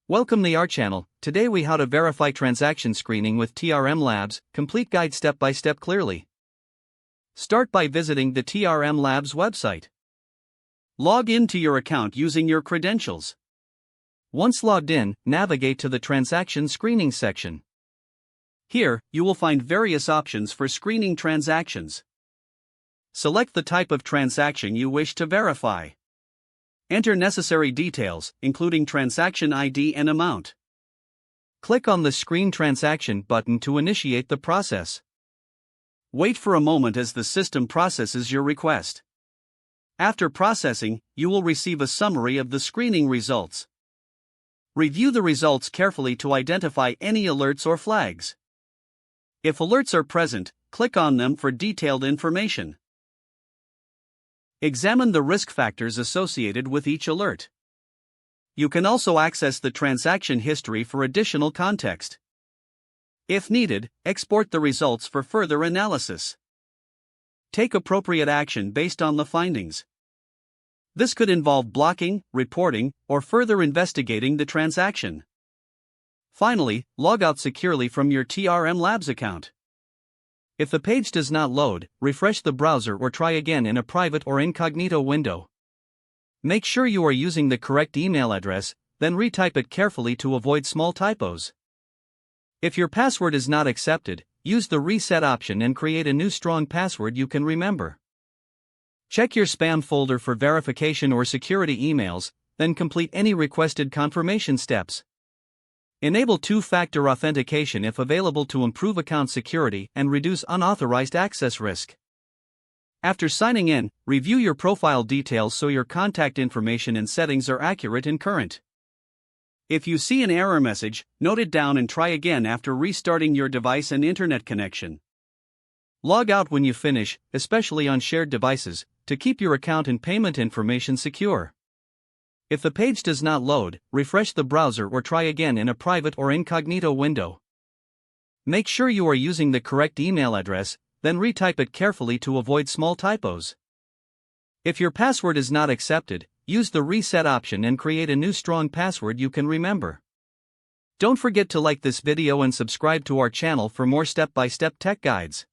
Welcome to our channel. Today we how to verify transaction screening with TRM Labs, complete guide step by step clearly. Start by visiting the TRM Labs website. Log into your account using your credentials. Once logged in, navigate to the transaction screening section. Here, you will find various options for screening transactions. Select the type of transaction you wish to verify. Enter necessary details, including transaction ID and amount. Click on the Screen Transaction button to initiate the process. Wait for a moment as the system processes your request. After processing, you will receive a summary of the screening results. Review the results carefully to identify any alerts or flags. If alerts are present, click on them for detailed information. Examine the risk factors associated with each alert. You can also access the transaction history for additional context. If needed, export the results for further analysis. Take appropriate action based on the findings. This could involve blocking, reporting, or further investigating the transaction. Finally, log out securely from your TRM Labs account. If the page does not load, refresh the browser or try again in a private or incognito window. Make sure you are using the correct email address, then retype it carefully to avoid small typos. If your password is not accepted, use the reset option and create a new strong password you can remember. Check your spam folder for verification or security emails, then complete any requested confirmation steps. Enable two-factor authentication if available to improve account security and reduce unauthorized access risk. After signing in, review your profile details so your contact information and settings are accurate and current. If you see an error message, note it down and try again after restarting your device and internet connection. Log out when you finish, especially on shared devices, to keep your account and payment information secure. If the page does not load, refresh the browser or try again in a private or incognito window. Make sure you are using the correct email address, then retype it carefully to avoid small typos. If your password is not accepted, use the reset option and create a new strong password you can remember. Don't forget to like this video and subscribe to our channel for more step-by-step tech guides.